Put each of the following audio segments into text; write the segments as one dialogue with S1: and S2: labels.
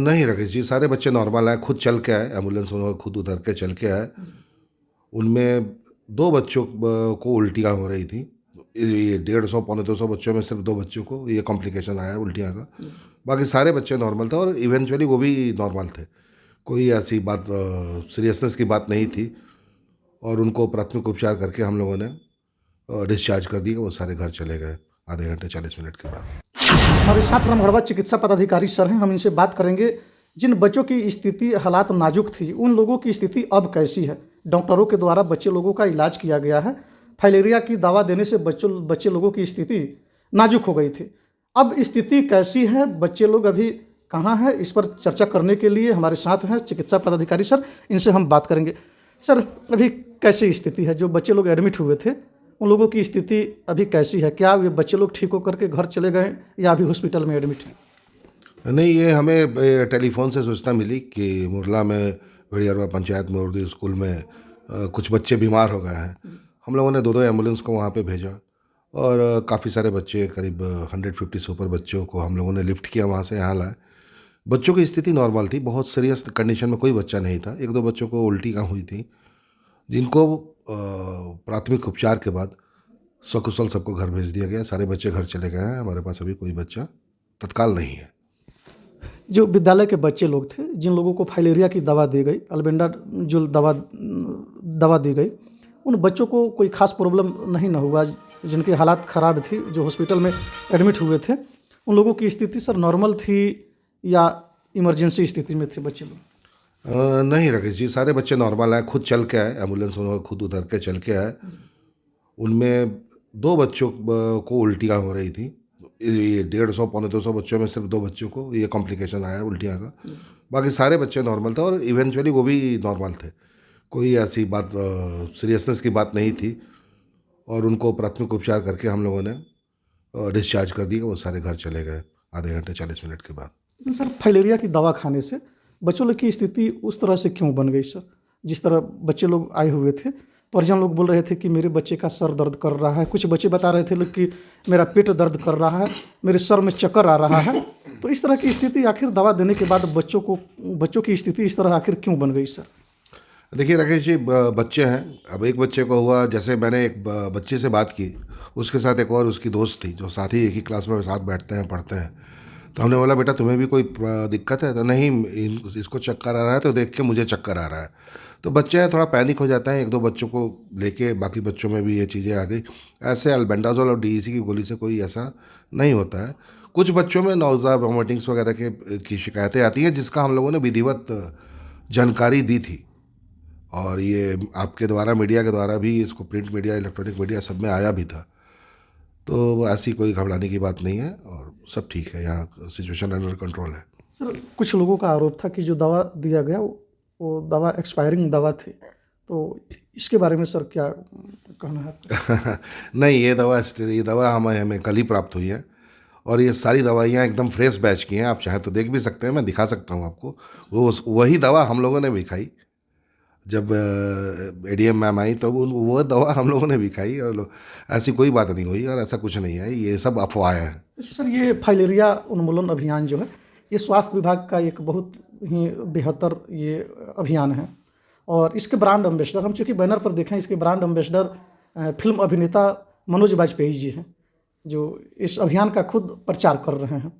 S1: नहीं राकेश जी, सारे बच्चे नॉर्मल हैं, खुद चल के आए, एम्बुलेंस उन्होंने खुद उतर के चल के आए। उनमें 2 बच्चों को उल्टियाँ हो रही थी। ये 150 पौने 200 बच्चों में सिर्फ 2 बच्चों को ये कॉम्प्लिकेशन आया उल्टियाँ का। बाकी सारे बच्चे नॉर्मल थे और इवेंचुअली वो भी नॉर्मल थे। कोई ऐसी बात सीरियसनेस की बात नहीं थी और उनको प्राथमिक उपचार करके हम लोगों ने डिस्चार्ज कर दिया। वो सारे घर चले गए आधे घंटे 40 मिनट के बाद।
S2: हमारे साथ रामगढ़वा चिकित्सा पदाधिकारी सर हैं, हम इनसे बात करेंगे। जिन बच्चों की स्थिति हालात नाजुक थी, उन लोगों की स्थिति अब कैसी है? डॉक्टरों के द्वारा बच्चे लोगों का इलाज किया गया है। फाइलेरिया की दवा देने से बच्चे लोगों की स्थिति नाजुक हो गई थी। अब स्थिति कैसी है, बच्चे लोग अभी कहाँ हैं, इस पर चर्चा करने के लिए हमारे साथ हैं चिकित्सा पदाधिकारी सर, इनसे हम बात करेंगे। सर, अभी कैसी स्थिति है? जो बच्चे लोग एडमिट हुए थे, उन लोगों की स्थिति अभी कैसी है? क्या ये बच्चे लोग ठीक होकर के घर चले गए या अभी हॉस्पिटल में एडमिट हैं?
S1: नहीं, ये हमें टेलीफोन से सूचना मिली कि मुरला में वेड़ियारवा पंचायत में उर्दू स्कूल में कुछ बच्चे बीमार हो गए हैं। हम लोगों ने 2 एम्बुलेंस को वहाँ पे भेजा और काफ़ी सारे बच्चे, करीब 150 से ऊपर बच्चों को हम लोगों ने लिफ्ट किया, वहाँ से यहाँ लाए। बच्चों की स्थिति नॉर्मल थी, बहुत सीरियस कंडीशन में कोई बच्चा नहीं था। 1-2 बच्चों को उल्टियाँ हुई थी, जिनको प्राथमिक उपचार के बाद सकुशल सबको घर भेज दिया गया। सारे बच्चे घर चले गए हैं। हमारे पास अभी कोई बच्चा तत्काल नहीं है।
S2: जो विद्यालय के बच्चे लोग थे, जिन लोगों को फाइलेरिया की दवा दी गई, अल्बेंडाजोल दवा दी गई, उन बच्चों को कोई खास प्रॉब्लम नहीं न हुआ? जिनकी हालात ख़राब थी, जो हॉस्पिटल में एडमिट हुए थे, उन लोगों की स्थिति सर नॉर्मल थी या इमरजेंसी स्थिति में थे बच्चे लोग?
S1: नहीं राकेश जी, सारे बच्चे नॉर्मल हैं, खुद चल के आए, एम्बुलेंस उन्होंने खुद उतर के चल के आए। उनमें 2 बच्चों को उल्टियाँ हो रही थी। ये 150 पौने 200 बच्चों में सिर्फ 2 बच्चों को ये कॉम्प्लिकेशन आया उल्टियाँ का। बाकी सारे बच्चे नॉर्मल थे और इवेंचुअली वो भी नॉर्मल थे। कोई ऐसी बात सीरियसनेस की बात नहीं थी और उनको प्राथमिक उपचार करके हम लोगों ने डिस्चार्ज कर दिया। वो सारे घर चले गए आधे घंटे 40 मिनट के बाद।
S2: लेकिन सर, फाइलेरिया की दवा खाने से बच्चों लोग की स्थिति उस तरह से क्यों बन गई सर? जिस तरह बच्चे लोग आए हुए थे, परिजन लोग बोल रहे थे कि मेरे बच्चे का सर दर्द कर रहा है, कुछ बच्चे बता रहे थे लोग कि मेरा पेट दर्द कर रहा है, मेरे सर में चक्कर आ रहा है। तो इस तरह की स्थिति आखिर दवा देने के बाद बच्चों की स्थिति इस तरह आखिर क्यों बन गई सर?
S1: देखिए राकेश जी, बच्चे हैं। अब एक बच्चे को हुआ, जैसे मैंने एक बच्चे से बात की, उसके साथ एक और उसकी दोस्त थी जो साथ ही एक ही क्लास में साथ बैठते हैं, पढ़ते हैं। तो हमने बोला, बेटा तुम्हें भी कोई दिक्कत है? तो नहीं, इसको चक्कर आ रहा है तो देख के मुझे चक्कर आ रहा है। तो बच्चे हैं, थोड़ा पैनिक हो जाता है। 1-2 बच्चों को लेके बाकी बच्चों में भी ये चीज़ें आ गई। ऐसे अल्बेंडाजोल और डीईसी की गोली से कोई ऐसा नहीं होता है। कुछ बच्चों में नौज़ा, वॉमिटिंग्स वगैरह की शिकायतें आती हैं, जिसका हम लोगों ने विधिवत जानकारी दी थी और ये आपके द्वारा, मीडिया के द्वारा भी, इसको प्रिंट मीडिया, इलेक्ट्रॉनिक मीडिया सब में आया भी था। तो ऐसी कोई घबराने की बात नहीं है और सब ठीक है, यहाँ सिचुएशन अंडर कंट्रोल है।
S2: सर, कुछ लोगों का आरोप था कि जो दवा दिया गया वो दवा एक्सपायरिंग दवा थी, तो इसके बारे में सर क्या कहना है आपका?
S1: नहीं, ये दवा हमें कल ही प्राप्त हुई है और ये सारी दवाइयाँ एकदम फ्रेश बैच की हैं। आप चाहे तो देख भी सकते हैं, मैं दिखा सकता हूँ आपको। वही दवा हम लोगों ने भी खाई। जब एडीएम मैम आई तो वो दवा हम लोगों ने भी खाई और ऐसी कोई बात नहीं हुई और ऐसा कुछ नहीं है। ये सब अफवाह है।
S2: सर, ये फाइलेरिया उन्मूलन अभियान जो है, ये स्वास्थ्य विभाग का एक बहुत ही बेहतर ये अभियान है और इसके ब्रांड एम्बेसडर, हम चूँकि बैनर पर देखें, इसके ब्रांड एम्बेसडर फिल्म अभिनेता मनोज वाजपेयी जी हैं, जो इस अभियान का खुद प्रचार कर रहे हैं।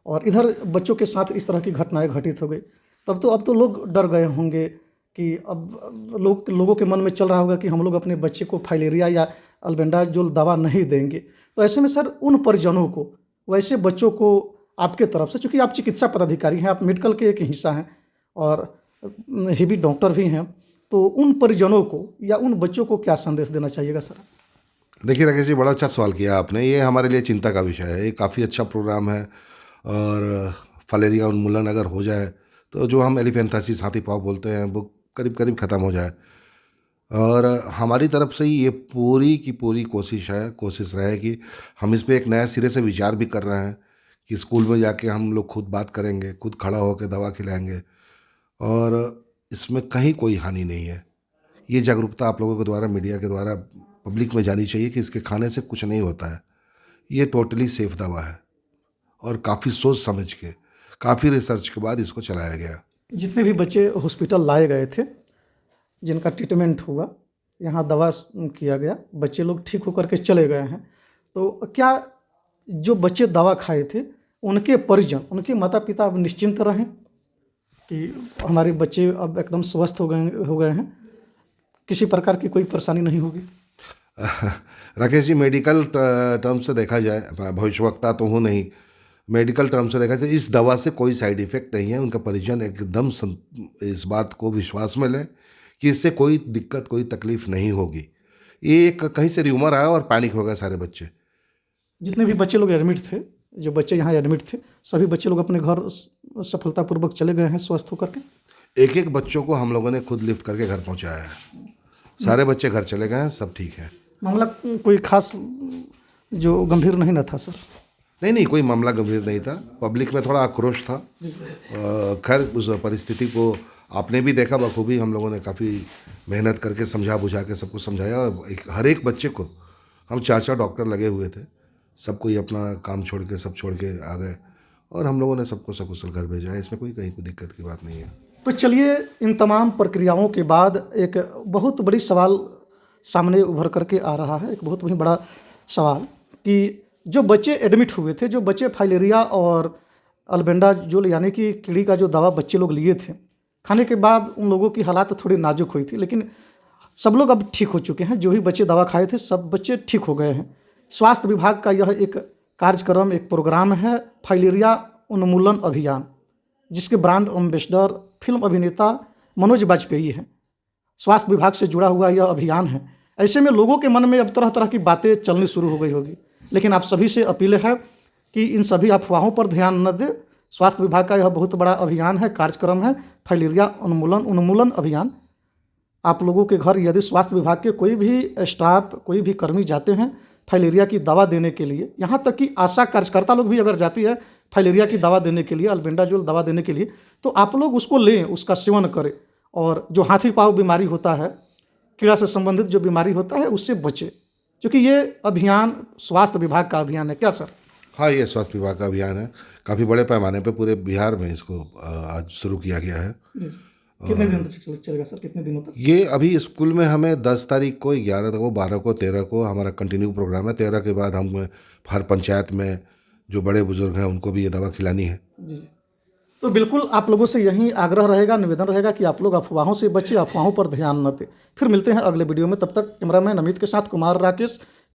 S2: और इधर बच्चों के साथ इस तरह की घटनाएं घटित हो गई, अब तो लोग डर गए होंगे कि अब लोगों के मन में चल रहा होगा कि हम लोग अपने बच्चे को फाइलेरिया या अल्बेंडाजोल दवा नहीं देंगे। तो ऐसे में सर, उन परिजनों को, वैसे बच्चों को आपके तरफ से, चूँकि आप चिकित्सा पदाधिकारी हैं, आप मेडिकल के एक हिस्सा हैं और हेवी डॉक्टर भी हैं, तो उन परिजनों को या उन बच्चों को क्या संदेश देना चाहिएगा सर?
S1: देखिए राकेश जी, बड़ा अच्छा सवाल किया आपने। ये हमारे लिए चिंता का विषय है। ये काफ़ी अच्छा प्रोग्राम है और फाइलेरिया उन्मूलन अगर हो जाए तो जो हम एलिफेंथाइसिस, हाथी पाँव बोलते हैं, वो करीब करीब ख़त्म हो जाए। और हमारी तरफ से ही ये पूरी की पूरी कोशिश रहेगी। हम इस पे एक नया सिरे से विचार भी कर रहे हैं कि स्कूल में जाके हम लोग खुद बात करेंगे, खुद खड़ा होकर दवा खिलाएंगे और इसमें कहीं कोई हानि नहीं है। ये जागरूकता आप लोगों के द्वारा, मीडिया के द्वारा पब्लिक में जानी चाहिए कि इसके खाने से कुछ नहीं होता है। ये टोटली सेफ दवा है और काफ़ी सोच समझ के काफ़ी रिसर्च के बाद इसको चलाया गया।
S2: जितने भी बच्चे हॉस्पिटल लाए गए थे, जिनका ट्रीटमेंट हुआ, यहाँ दवा किया गया, बच्चे लोग ठीक होकर के चले गए हैं, तो क्या जो बच्चे दवा खाए थे उनके परिजन, उनके माता पिता अब निश्चिंत रहें कि हमारे बच्चे अब एकदम स्वस्थ हो गए हैं, किसी प्रकार की कोई परेशानी नहीं होगी?
S1: राकेश जी, मेडिकल टर्म से देखा जाए, भविष्यवक्ता तो हूँ नहीं, मेडिकल टर्म से देखा जाए इस दवा से कोई साइड इफ़ेक्ट नहीं है। उनका परिजन एकदम इस बात को विश्वास में लें कि इससे कोई दिक्कत, कोई तकलीफ नहीं होगी। ये एक कहीं से र्यूमर आया और पैनिक हो गए सारे बच्चे।
S2: जितने भी बच्चे लोग एडमिट थे, जो बच्चे यहाँ एडमिट थे, सभी बच्चे लोग अपने घर सफलतापूर्वक चले गए हैं स्वस्थ होकर के।
S1: एक एक बच्चों को हम लोगों ने खुद लिफ्ट करके घर पहुंचाया है। सारे बच्चे घर चले गए हैं, सब ठीक है।
S2: मामला कोई खास जो गंभीर नहीं ना था सर?
S1: नहीं, कोई मामला गंभीर नहीं था। पब्लिक में थोड़ा आक्रोश था। खैर, उस परिस्थिति को आपने भी देखा बखूबी। हम लोगों ने काफ़ी मेहनत करके समझा बुझा के सबको समझाया, और हर एक बच्चे को हम 4-4 डॉक्टर लगे हुए थे। सब कोई अपना काम छोड़ के, सब छोड़ के आ गए, और हम लोगों ने सबको सकुशल घर भेजा है। इसमें कहीं कोई दिक्कत की बात नहीं है।
S2: तो चलिए, इन तमाम प्रक्रियाओं के बाद एक बहुत बड़ी सवाल सामने उभर करके आ रहा है, एक बहुत ही बड़ा सवाल, कि जो बच्चे एडमिट हुए थे, जो बच्चे फाइलेरिया और अल्बेंडाजोल यानी कि कीड़ी का जो दवा बच्चे लोग लिए थे, खाने के बाद उन लोगों की हालात थोड़ी नाजुक हुई थी, लेकिन सब लोग अब ठीक हो चुके हैं। जो भी बच्चे दवा खाए थे सब बच्चे ठीक हो गए हैं। स्वास्थ्य विभाग का यह एक कार्यक्रम, एक प्रोग्राम है, फाइलेरिया उन्मूलन अभियान, जिसके ब्रांड एम्बेसडर फिल्म अभिनेता मनोज बाजपेयी हैं। स्वास्थ्य विभाग से जुड़ा हुआ यह अभियान है। ऐसे में लोगों के मन में अब तरह तरह की बातें चलनी शुरू हो गई होगी, लेकिन आप सभी से अपील है कि इन सभी अफवाहों पर ध्यान न दें। स्वास्थ्य विभाग का यह बहुत बड़ा अभियान है, कार्यक्रम है, फाइलेरिया उन्मूलन अभियान। आप लोगों के घर यदि स्वास्थ्य विभाग के कोई भी स्टाफ, कोई भी कर्मी जाते हैं फाइलेरिया की दवा देने के लिए, यहाँ तक कि आशा कार्यकर्ता लोग भी अगर जाती है फाइलेरिया की दवा देने के लिए, अल्बेंडाजोल दवा देने के लिए, तो आप लोग उसको लें, उसका सेवन करें, और जो हाथी पाँव बीमारी होता है, कीड़ा से संबंधित जो बीमारी होता है, उससे बचें, क्योंकि ये अभियान स्वास्थ्य विभाग का अभियान है। क्या सर?
S1: हाँ, ये स्वास्थ्य विभाग का अभियान है। काफ़ी बड़े पैमाने पे पूरे बिहार में इसको आज शुरू किया गया है।
S2: कितने दिन तक चलेगा सर? कितने दिनों तक?
S1: ये अभी स्कूल में हमें 10 तारीख को, 11 को, 12 को, 13 को हमारा कंटिन्यू प्रोग्राम है। 13 के बाद हम हर पंचायत में जो बड़े बुजुर्ग हैं उनको भी ये दवा खिलानी है।
S2: जी, तो बिल्कुल आप लोगों से यही आग्रह रहेगा, निवेदन रहेगा कि आप लोग अफवाहों से बचें, अफवाहों पर ध्यान न दें। फिर मिलते हैं अगले वीडियो में। तब तक कैमरामैन अमित के साथ कुमार राकेश,